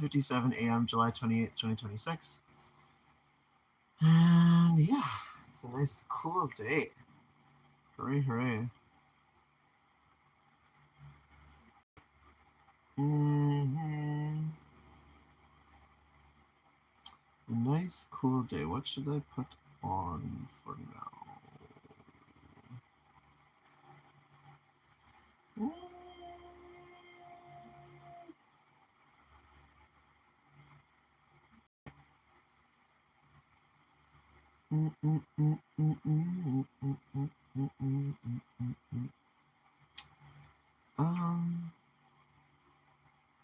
7:57 a.m., July 28th, 2026. And yeah, it's a nice, cool day. Hooray, hooray. Mm-hmm. A nice, cool day. What should I put on for now?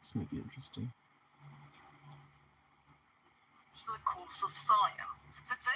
This might be interesting. The course of science.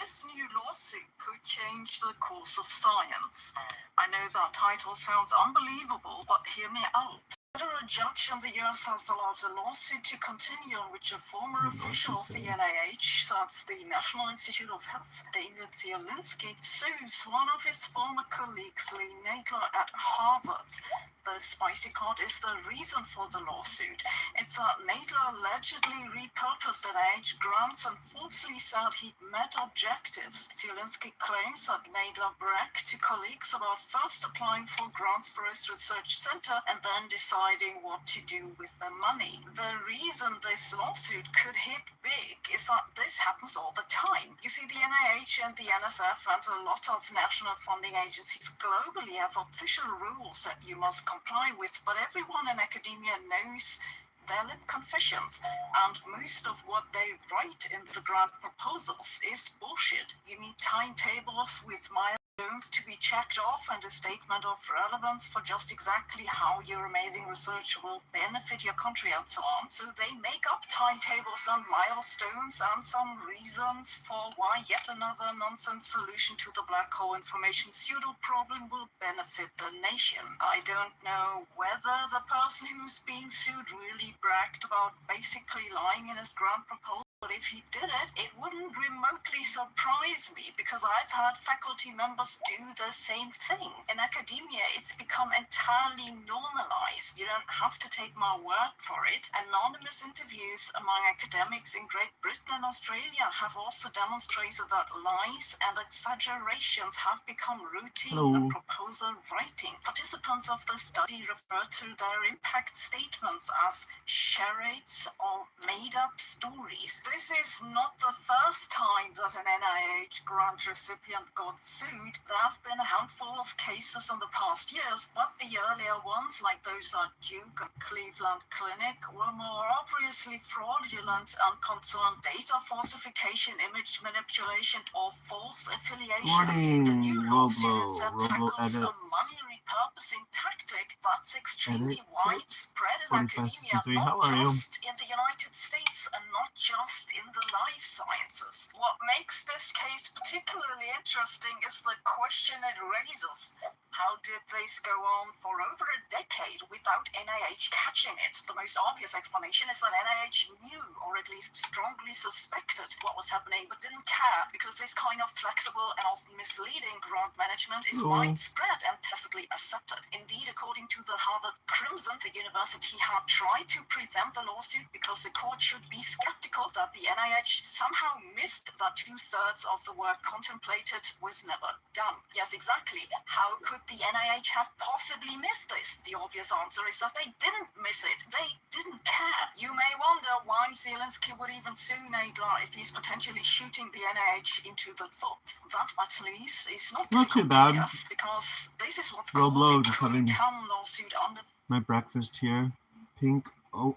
This new lawsuit could change the course of science. I know that title sounds unbelievable, but hear me out. A judge in the US has allowed a lawsuit to continue in which a former official of the NIH, that's the National Institute of Health, David Zielinski, sues one of his former colleagues, Lee Nadler, at Harvard. The spicy part is the reason for the lawsuit. It's that Nadler allegedly repurposed NIH grants and falsely said he'd met objectives. Zielinski claims that Nadler bragged to colleagues about first applying for grants for his research center and then deciding what to do with the money. The reason this lawsuit could hit big is that this happens all the time. You see, the NIH and the NSF and a lot of national funding agencies globally have official rules that you must comply with, but everyone in academia knows their lip confessions, and most of what they write in the grant proposals is bullshit. You need timetables with milestones to be checked off and a statement of relevance for just exactly how your amazing research will benefit your country and so on. So they make up timetables and milestones and some reasons for why yet another nonsense solution to the black hole information pseudo problem will benefit the nation. I don't know whether the person who's being sued really bragged about basically lying in his grant proposal, but if he did it, it wouldn't remotely surprise me because I've had faculty members do the same thing. In academia, it's become entirely normalized. You don't have to take my word for it. Anonymous interviews among academics in Great Britain and Australia have also demonstrated that lies and exaggerations have become routine in proposal writing. Participants of the study refer to their impact statements as charades or made-up stories. This is not the first time that an NIH grant recipient got sued. There have been a handful of cases in the past years, but the earlier ones, like those at Duke and Cleveland Clinic, were more obviously fraudulent and concerned data falsification, image manipulation, or false affiliations. The new lawsuit tackles a money repurposing tactic that's extremely widespread in academia, not just in the United States and not just in the life sciences. What makes this case particularly interesting is the question it raises. How did this go on for over a decade without NIH catching it? The most obvious explanation is that NIH knew, or at least strongly suspected, what was happening, but didn't care because this kind of flexible and often misleading grant management is widespread and tacitly accepted. Indeed, according to the Harvard Crimson, the university had tried to prevent the lawsuit because the court should be skeptical that the NIH somehow missed that 2/3 of the work contemplated was never done. Yes, exactly. How could the NIH have possibly missed this? The obvious answer is that they didn't miss it. They didn't care. You may wonder why Zielinski would even sue Nadler if he's potentially shooting the NIH into the foot. That, at least, is not too bad. Because this is what's called a pre-term lawsuit under my breakfast here. Pink. Oh.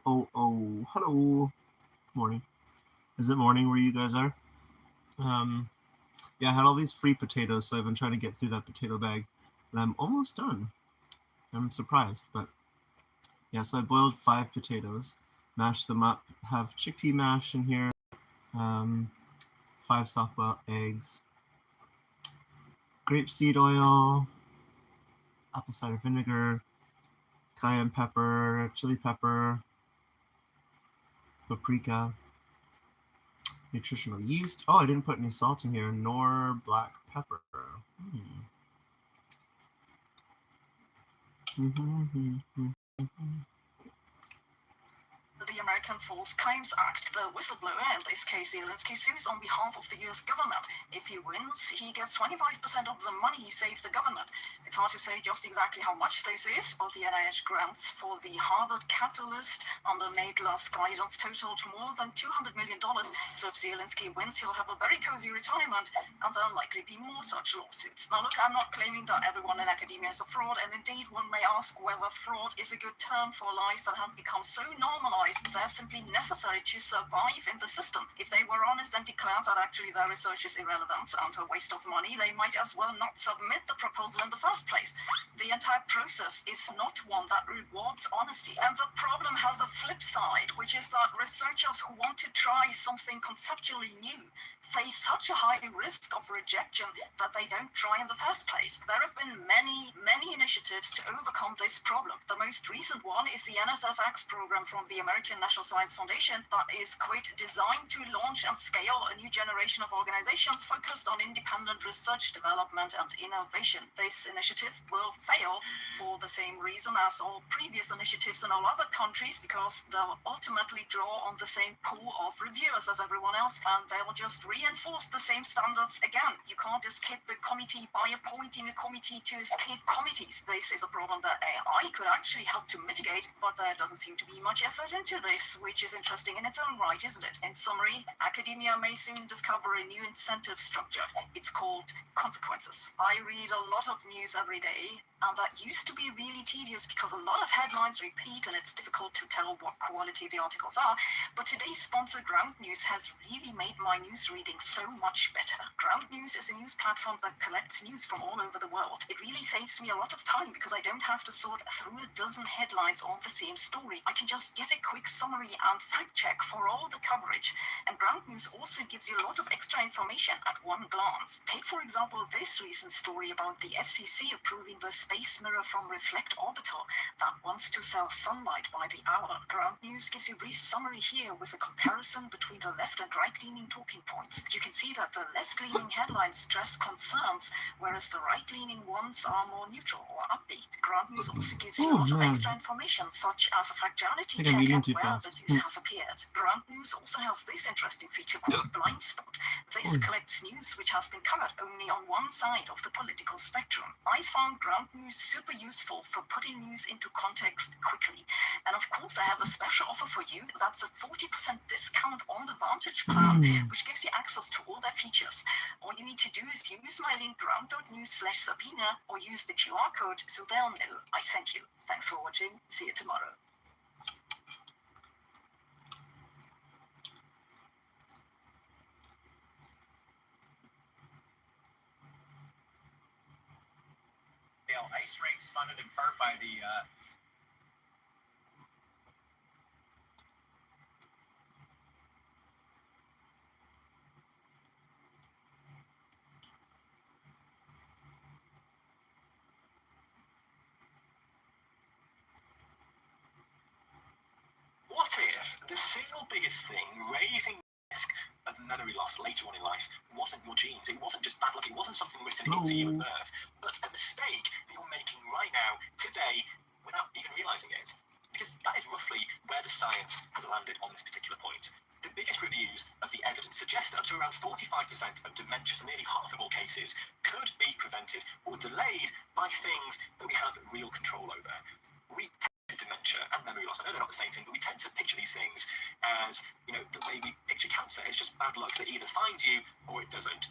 Hello. Morning. Is it morning where you guys are? Yeah, I had all these free potatoes, so I've been trying to get through that potato bag, and I'm almost done. I'm surprised, but yeah, so I boiled 5 potatoes, mashed them up, have chickpea mash in here, 5 soft-boiled eggs, grapeseed oil, apple cider vinegar, cayenne pepper, chili pepper, paprika, nutritional yeast. Oh, I didn't put any salt in here, nor black pepper. The American False Claims Act. The whistleblower, in this case Zelensky, sues on behalf of the US government. If he wins, he gets 25% of the money he saved the government. It's hard to say just exactly how much this is, but the NIH grants for the Harvard Catalyst under Nadler's guidance totaled more than $200 million. So if Zelensky wins, he'll have a very cozy retirement, and there'll likely be more such lawsuits. Now look, I'm not claiming that everyone in academia is a fraud, and indeed one may ask whether fraud is a good term for lies that have become so normalized they're simply necessary to survive in the system. If they were honest and declared that actually their research is irrelevant and a waste of money, they might as well not submit the proposal in the first place. The entire process is not one that rewards honesty, and the problem has a flip side, which is that researchers who want to try something conceptually new face such a high risk of rejection that they don't try in the first place. There have been many initiatives to overcome this problem. The most recent one is the NSFX program from the American National Science Foundation that is, quote, designed to launch and scale a new generation of organizations focused on independent research development and innovation. This initiative will fail for the same reason as all previous initiatives in all other countries, because they'll ultimately draw on the same pool of reviewers as everyone else, and they'll just reinforce the same standards again. You can't escape the committee by appointing a committee to escape committees. This is a problem that AI could actually help to mitigate, but there doesn't seem to be much effort into this, which is interesting in its own right, isn't it? In summary, academia may soon discover a new incentive structure. It's called consequences. I read a lot of news every day, and that used to be really tedious because a lot of headlines repeat and it's difficult to tell what quality the articles are. But today's sponsor, Ground News, has really made my news reading so much better. Ground News is a news platform that collects news from all over the world. It really saves me a lot of time because I don't have to sort through a dozen headlines on the same story. I can just get a quick summary and fact check for all the coverage. And Ground News also gives you a lot of extra information at one glance. Take, for example, this recent story about the FCC approving the Space Mirror from Reflect Orbital that wants to sell sunlight by the hour. Ground News gives you a brief summary here with a comparison between the left and right-leaning talking points. You can see that the left-leaning headlines stress concerns, whereas the right-leaning ones are more neutral or upbeat. Ground News also gives you a lot of extra information, such as a factuality check and where the news has appeared. Ground News also has this interesting feature called Blind Spot. This collects news which has been covered only on one side of the political spectrum. I found Ground News super useful for putting news into context quickly. And of course, I have a special offer for you. That's a 40% discount on the Vantage plan, which gives you access to all their features. All you need to do is use my link ground.news/Sabina or use the QR code so they'll know I sent you. Thanks for watching. See you tomorrow. Ice rinks funded in part by the What if the single biggest thing raising the risk of memory loss later on in life wasn't your genes? It wasn't just bad luck, it wasn't something written into you at birth, but a mistake that you're making right now, today, without even realizing it. Because that is roughly where the science has landed on this particular point. The biggest reviews of the evidence suggest that up to around 45% of dementia, so nearly half of all cases, could be prevented or delayed by things that we have real control over. We dementia and memory loss, I know they're not the same thing, but we tend to picture these things as, the way we picture cancer. It's just bad luck that either finds you or it doesn't.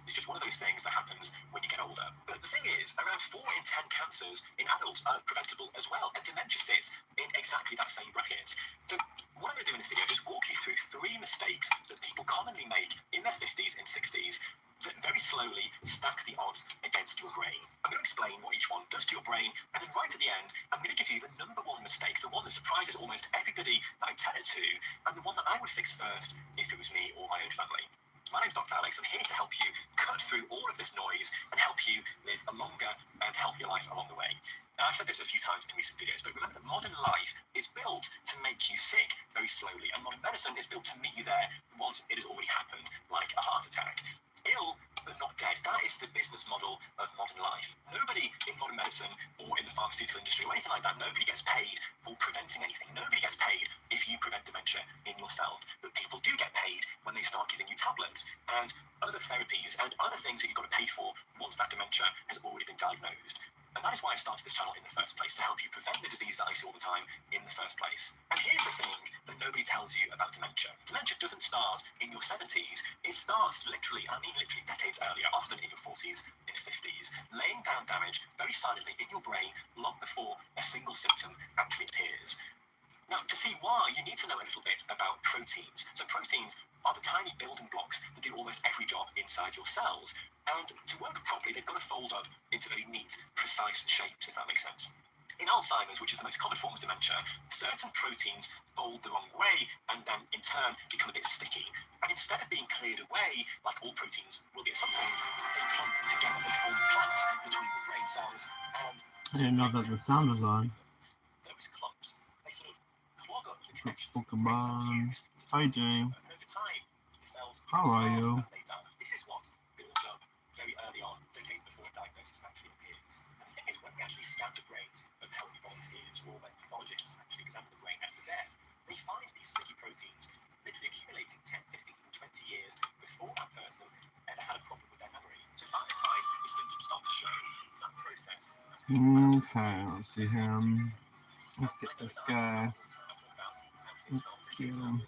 It's just one of those things that happens when you get older. But the thing is, around 4 in 10 cancers in adults are preventable as well, and dementia sits in exactly that same bracket. So what I'm going to do in this video is walk you through 3 mistakes that people commonly make in their 50s and 60s that very slowly stack the odds against your brain. I'm going to explain what each one does to your brain, and then right at the end, I'm going to give you the number 1 mistake, the one that surprises almost everybody that I tell it to, and the one that I would fix first if it was me or my own family. My name's Dr. Alex. I'm here to help you cut through all of this noise and help you live a longer and healthier life along the way. Now, I've said this a few times in recent videos, but remember that modern life is built to make you sick very slowly, and modern medicine is built to meet you there once it has already happened, like a heart attack. Ill but not dead. That is the business model of modern life. Nobody in modern medicine or in the pharmaceutical industry or anything like that. Nobody gets paid for preventing anything. Nobody gets paid if you prevent dementia in yourself. But people do get paid when they start giving you tablets and other therapies and other things that you've got to pay for once that dementia has already been diagnosed. And that is why I started this channel in the first place, to help you prevent the disease that I see all the time in the first place. And here's the thing that nobody tells you about dementia. Dementia doesn't start in your 70s. It starts literally decades earlier, often in your 40s and 50s, laying down damage very silently in your brain long before a single symptom actually appears. Now, to see why, you need to know a little bit about proteins. So proteins are the tiny building blocks that do almost every job inside your cells. And to work properly, they've got to fold up into very neat, precise shapes, if that makes sense. In Alzheimer's, which is the most common form of dementia, certain proteins fold the wrong way and then, in turn, become a bit sticky. And instead of being cleared away, like all proteins will be at some point, they clump together, they form clumps between the brain cells and... I didn't know that the sound was on. Those clumps, they sort of clog up the connections Pokemon. Hi, Jane. and over time, the cells How are you? This is what builds up very early on, decades before a diagnosis actually appears. And the thing is, when we actually scan the brains of healthy volunteers, or when pathologists actually examine the brain after death, they find these sticky proteins literally accumulating 10, 15, even 20 years before that person ever had a problem with their memory. So by the time the symptoms start to show, that process has been... Okay, let's see him. Let's get this guy. Let's kill him.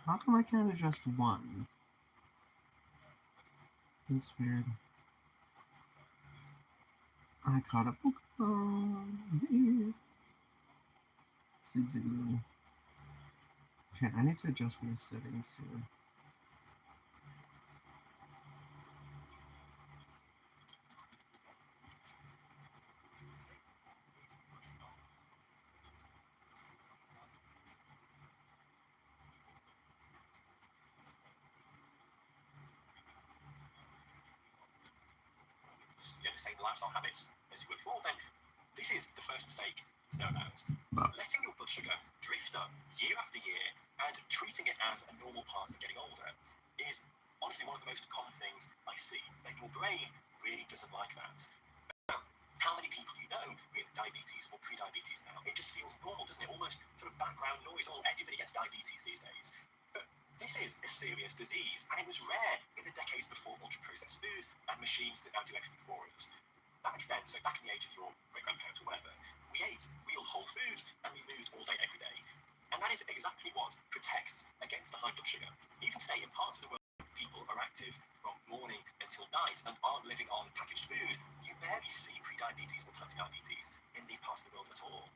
How come I can't adjust one? That's weird. I caught a Pokemon. Zigzagoon. Okay, I need to adjust my settings here. The same lifestyle habits as you would before, then this is the first mistake to know about. Letting your blood sugar drift up year after year and treating it as a normal part of getting older is honestly one of the most common things I see, and your brain really doesn't like that. How many people you know with diabetes or pre-diabetes now? It just feels normal, doesn't it? Almost sort of background noise. Oh, everybody gets diabetes these days. But this is a serious disease, and it was rare in the decades before ultra-processed food and machines that now do everything for us. Back then, so back in the age of your great-grandparents or whatever, we ate real whole foods and we moved all day, every day. And that is exactly what protects against the high blood sugar. Even today, in parts of the world, people are active from morning until night and aren't living on packaged food. You barely see pre-diabetes or type 2 diabetes in these parts of the world at all.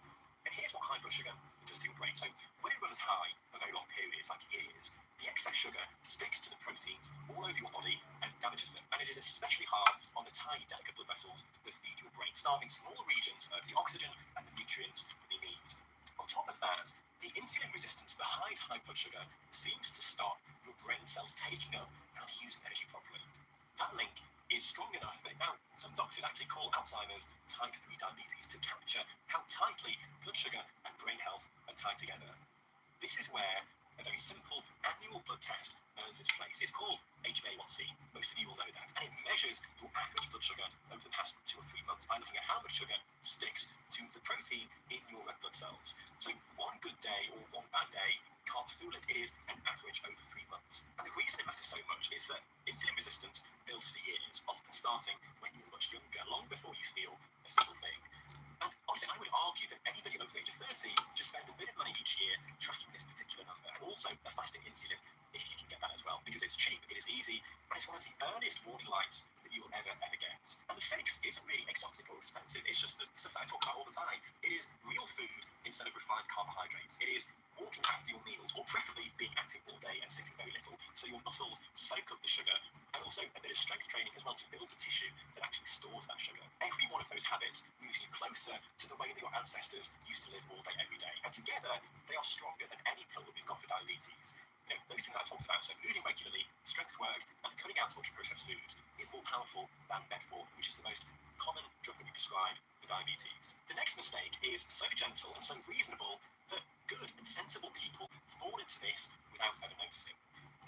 And here's what high blood sugar does to your brain. So when it runs high for very long periods, like years, the excess sugar sticks to the proteins all over your body and damages them. And it is especially hard on the tiny, delicate blood vessels that feed your brain, starving smaller regions of the oxygen and the nutrients that they need. On top of that, the insulin resistance behind high blood sugar seems to stop your brain cells taking up and using energy properly. That link is strong enough that now some doctors actually call Alzheimer's type 3 diabetes to capture how tightly blood sugar and brain health are tied together. This is where a very simple annual blood test earns its place. It's called HbA1c. Most of you will know that. And it measures your average blood sugar over the past 2 or 3 months by looking at how much sugar sticks to the protein in your red blood cells. So one good day or one bad day, can't fool it, is an average over 3 months. And the reason it matters so much is that insulin resistance builds for years, often starting when you're much younger, long before you feel a single thing. And honestly, I would argue that anybody over the age of 30 just spend a bit of money each year tracking this particular number, and also a fasting insulin if you can get that as well, because it's cheap, it is easy, and it's one of the earliest warning lights that you will ever get. And the fix isn't really exotic or expensive, it's just the stuff that I talk about all the time. It is real food instead of refined carbohydrates. It is walking after your meals, or preferably being active all day and sitting very little, so your muscles soak up the sugar, and also a bit of strength training as well to build the tissue that actually stores that sugar. Every one of those habits moves you closer to the way that your ancestors used to live all day, every day. And together, they are stronger than any pill that we've got for diabetes. You know, those things I talked about, so moving regularly, strength work, and cutting out ultra-processed foods is more powerful than metformin, which is the most common drug that we prescribe for diabetes. The next next mistake is so gentle and so reasonable that good and sensible people fall into this without ever noticing.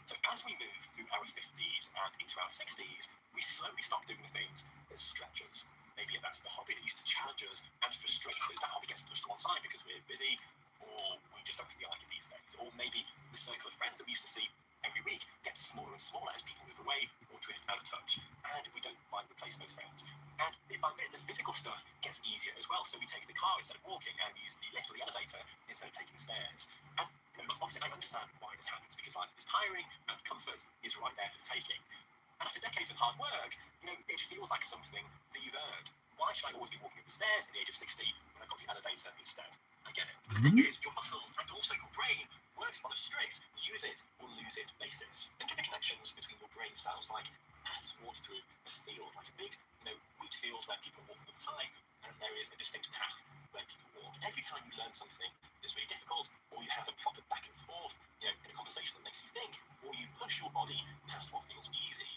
So as we move through our 50s and into our 60s, we slowly stop doing the things that stretch us. Maybe that's the hobby that used to challenge us and frustrate us. That hobby gets pushed to one side because we're busy, or we just don't feel like it these days. Or maybe the circle of friends that we used to see every week gets smaller and smaller as people move away or drift out of touch, and we don't quite replace those friends. And bit by bit, the physical stuff gets easier as well. So we take the car instead of walking, and we use the lift or the elevator instead of taking the stairs. And obviously, I understand why this happens, because life is tiring and comfort is right there for the taking. And after decades of hard work, it feels like something that you've earned. Why should I always be walking up the stairs at the age of 60 when I've got the elevator instead? I get it. But the thing is, your muscles and also your brain works on a strict use it or lose it basis. Think of the connections between your brain cells like paths worn through a field, like a big wheat field where people walk all the time, and there is a distinct path where people walk. Every time you learn something that's really difficult, or you have a proper back and forth in a conversation that makes you think, or you push your body past what feels easy,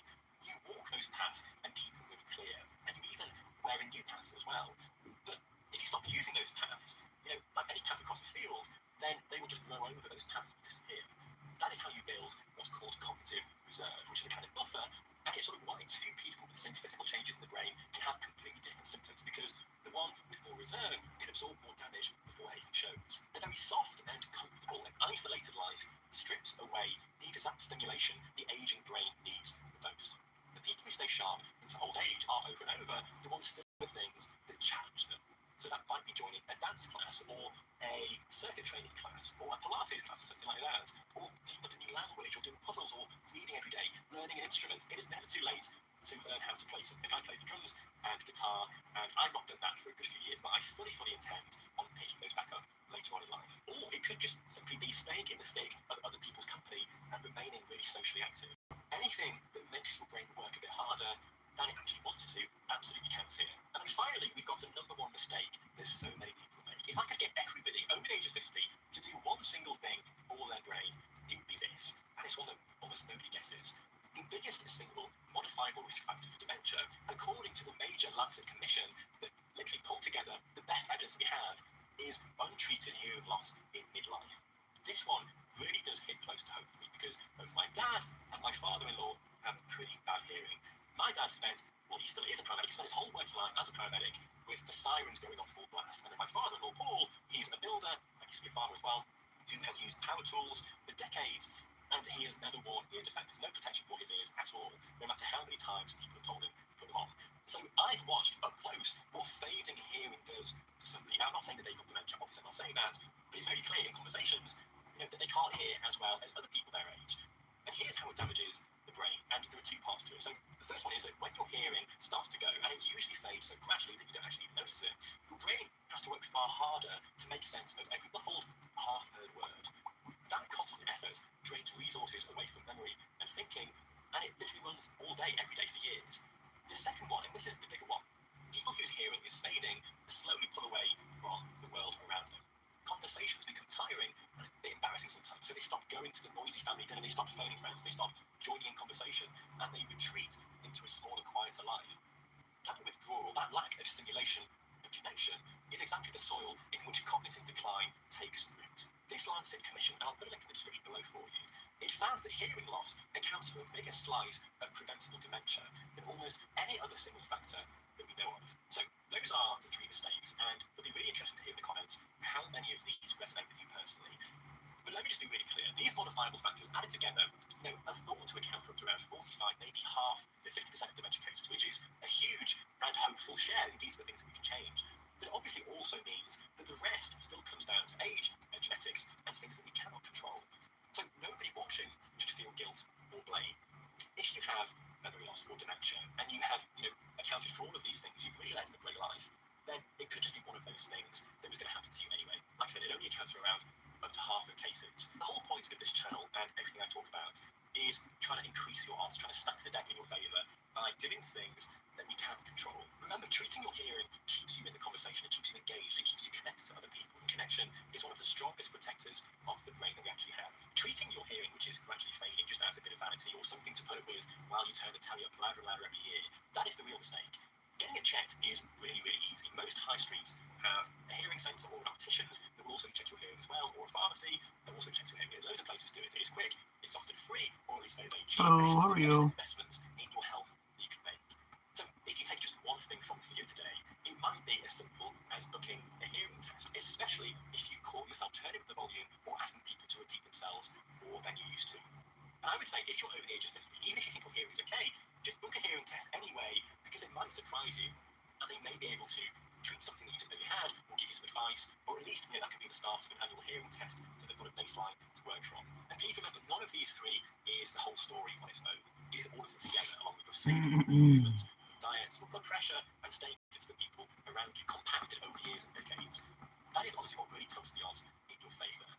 you walk those paths and keep them really clear. And you even wear in new paths as well. But if you stop using those paths, like any path across a field, then they will just grow over, those paths will disappear. That is how you build what's called cognitive reserve, which is a kind of buffer, and it's sort of why two people with the same physical changes in the brain can have completely different symptoms, because the one with more reserve can absorb more damage before anything shows. The very soft and comfortable and isolated life strips away the exact stimulation the aging brain needs the most. The people who stay sharp into old age are over and over the ones still doing things that challenge them. So that might be joining a dance class, or a circuit training class, or a Pilates class, or something like that, or picking up a new language, or doing puzzles, or reading every day, learning an instrument. It is never too late to learn how to play something. I play the drums and guitar, and I've not done that for a good few years, but I fully intend on picking those back up later on in life. Or it could just simply be staying in the thick of other people's company and remaining really socially active. Anything that makes your brain work a bit harder than it actually wants to absolutely counts here. And then finally, we've got the number one mistake that so many people make. If I could get everybody over the age of 50 to do one single thing for their brain, it would be this. And it's one that almost nobody guesses. The biggest single modifiable risk factor for dementia, according to the major Lancet Commission that literally pulled together the best evidence we have, is untreated hearing loss in midlife. This one really does hit close to home for me, because both my dad and my father-in-law have pretty bad hearing. My dad spent, he still is a paramedic, he spent his whole working life as a paramedic with the sirens going on full blast. And then my father-in-law, Paul, he's a builder, and used to be a farmer as well, who has used power tools for decades, and he has never worn ear defenders, no protection for his ears at all, no matter how many times people have told him to put them on. So I've watched up close what fading hearing does to somebody. Now, I'm not saying that they've got dementia, obviously I'm not saying that, but it's very clear in conversations that they can't hear as well as other people their age. And here's how it damages the brain, and there are two parts to it. So the first one is that when your hearing starts to go, and it usually fades so gradually that you don't actually even notice it, your brain has to work far harder to make sense of every muffled, half-heard word. That constant effort drains resources away from memory and thinking, and it literally runs all day, every day for years. The second one, and this is the bigger one, people whose hearing is fading slowly pull away from the world around them. Conversations become tiring and a bit embarrassing sometimes, so they stop going to the noisy family dinner, they stop phoning friends, they stop joining in conversation, and they retreat into a smaller, quieter life. That withdrawal, that lack of stimulation and connection, is exactly the soil in which cognitive decline takes root. This Lancet Commission, and I'll put a link in the description below for you, it found that hearing loss accounts for a bigger slice of preventable dementia than almost any other single factor that we know of. So those are the three mistakes, and it'll be really interesting to hear in the comments how many of these resonate with you personally. But let me just be really clear. These modifiable factors added together, are thought to account for up to around 45, maybe half, 50% of dementia cases, which is a huge and hopeful share. These are the things that we can change. But it obviously also means that the rest still comes down to age and genetics and things that we cannot control. So nobody watching should feel guilt or blame. If you have memory loss or dementia, and you have, accounted for all of these things, you've really led a great life, then it could just be one of those things that was going to happen to you anyway. Like I said, it only accounts for around up to half of cases. The whole point of this channel and everything I talk about is trying to increase your odds, trying to stack the deck in your favour by doing things that we can control. Remember, treating your hearing keeps you in the conversation, it keeps you engaged, it keeps you connected to other people. And connection is one of the strongest protectors of the brain that we actually have. Treating your hearing, which is gradually fading, just as a bit of vanity or something to put up with while you turn the telly up louder and louder every year, that is the real mistake. getting it checked is really, really easy. Most high streets have a hearing centre or opticians that will also check your hearing as well, or a pharmacy that also checks your hearing. Loads of places do it. It is quick, it's often free, or at least very, very cheap. Hello, It's how one of are the best you? investments in your health that you can make. So if you take just one thing from this video today, it might be as simple as booking a hearing test, especially if you've caught yourself turning up the volume or asking people to repeat themselves more than you used to. And I would say if you're over the age of 50, even if you think your hearing is okay, just book a hearing test anyway, because it might surprise you, and they may be able to treat something that you didn't know you had, or give you some advice, or at least that could be the start of an annual hearing test, so they've got a baseline to work from. And please remember, none of these three is the whole story on its own. It is all of it together, along with your sleep, your movement, your diet, your blood pressure, and staying connected to the people around you, compounded over years and decades. That is honestly what really tilts the odds in your favour.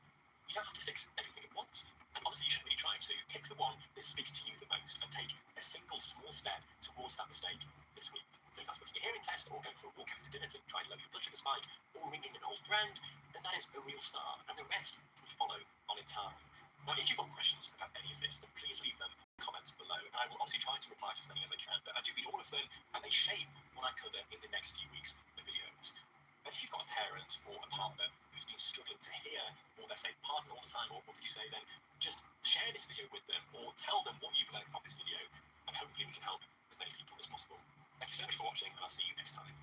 You don't have to fix everything at once, and honestly, you should really try to pick the one that speaks to you the most and take a single small step towards that mistake this week. So if that's booking a hearing test, or going for a walk after dinner to try and lower your blood sugar spike, or ringing an old friend, then that is a real start, and the rest can follow on in time. Now, if you've got questions about any of this, then please leave them in the comments below, and I will honestly try to reply to as many as I can, but I do read all of them, and they shape what I cover in the next few weeks of videos. And if you've got a parent or a partner who's been struggling to hear, or they say pardon all the time, or what did you say, then just share this video with them, or tell them what you've learned from this video, and hopefully we can help as many people as possible. Thank you so much for watching, and I'll see you next time.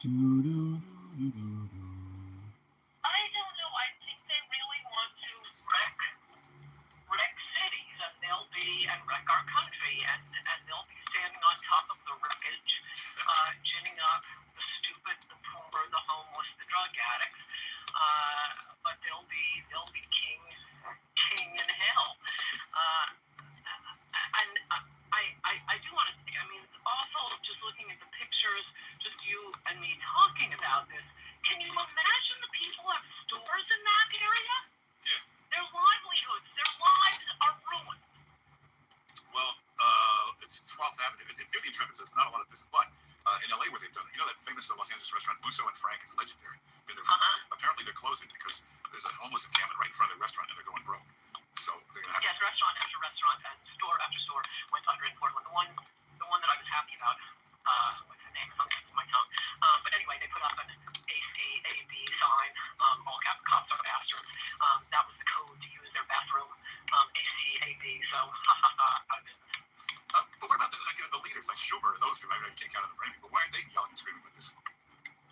I don't know. I think they really want to wreck cities, and they'll be and wreck our country, and they'll be standing on top of the wreckage, ginning up the stupid, the poor, the homeless, the drug addicts. But they'll be king in hell. And I do want to say, I mean, also just looking at the pictures, just you and me talking about this. Can you imagine the people who have stores in that area? Yeah. Their livelihoods, their lives are ruined. Well, it's 12th Avenue. It's near the Intrepid, so it's not a lot of business. But in LA, where they've done it, you know that famous Los Angeles restaurant, Musso and Frank? It's legendary. Been there apparently they're closing because there's a homeless encampment right in front of the restaurant, and they're going broke. So they're going to have Yes, restaurant after restaurant and store after store went under in Portland. The one that I was happy about, what's the name? It's on the tip of my tongue. But anyway, they put up an ACAB sign, all cap cops are bastards. That was the code to use their bathroom, ACAB. So, out of business. But what about the leaders like Schumer and those people? I mean, you can't count on them framing, but why aren't they yelling and screaming about this?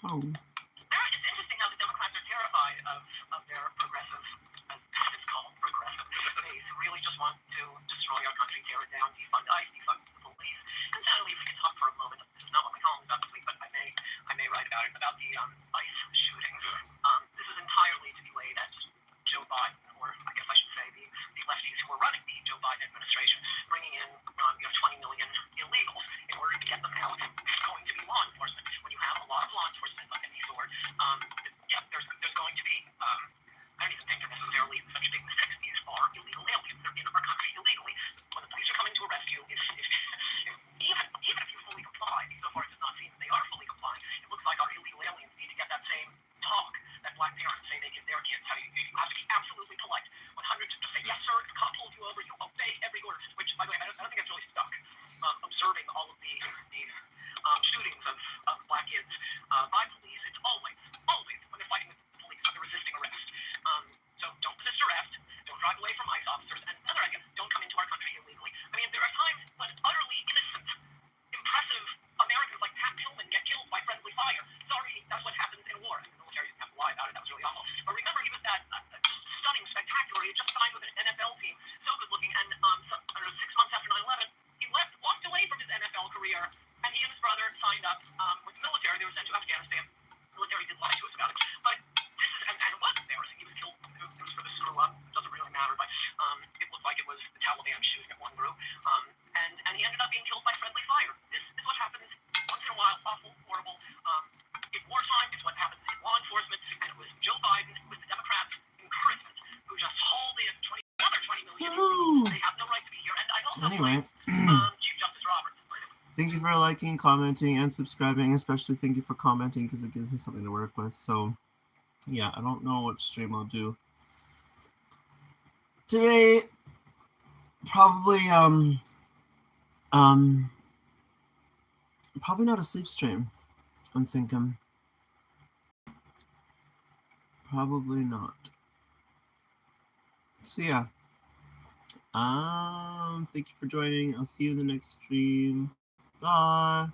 Oh. It's interesting how the Democrats are terrified of their progressive, as it's called, progressive base, who really just want to destroy our country, tear it down, defund ICE, defund the police. And Natalie, if we can talk for a moment, this is not what my column is about this week, but I may write about it, about the ICE shootings. This is entirely to be laid at Joe Biden, or I guess I should say the lefties who are running the Joe Biden administration, bringing in 20 million illegals in order to get them out. It's going to be law enforcement. When you have a lot of law enforcement of any sort, there's going to be, I don't even think they're necessarily such big mistakes. These are illegal aliens. They're in our country illegally. When the police are coming to arrest you, even if you fully comply, so far it does not seem that they are fully complying, it looks like our illegal aliens need to get that same talk that black parents say they give their kids. How you have to be absolutely polite. 100 to say, yes, sir, the cop pulls you over, you obey every order. Which, by the way, I don't think it's really stuck. Observing all of these shootings of black kids by police, it's always when they're fighting with the police, when they're resisting arrest. So don't resist arrest, don't drive away from ICE officers, and another idea, don't come into our country illegally. I mean, there are times when utterly innocent, impressive Americans like Pat Tillman get killed by friendly fire. Sorry, that's what happens in war. And the military didn't have to lie about it, that was really awful. But remember, he was that stunning, spectacular, he had just signed with an NFL team, so good looking, and 6 months after 9/11, he walked away from his NFL career, and he and his brother signed up with the military. They were sent to Afghanistan. The military did lie to us about it. But this is, and it was embarrassing. He was killed. It was for the screw up. It doesn't really matter, but it looked like it was the Taliban shooting at one group. And he ended up being killed by friendly fire. This is what happens once in a while. Awful, horrible. In wartime, it's what happens in law enforcement. And it was Joe Biden with the Democrats in Christmas who just hauled in another 20 million. They have no right to be here. And I also Anyway. Chief Justice Roberts. Thank you for liking, commenting, and subscribing. Especially thank you for commenting because it gives me something to work with. So, yeah, I don't know what stream I'll do. today, probably probably not a sleep stream. I'm thinking. Probably not. So yeah. Thank you for joining. I'll see you in the next stream. Bye.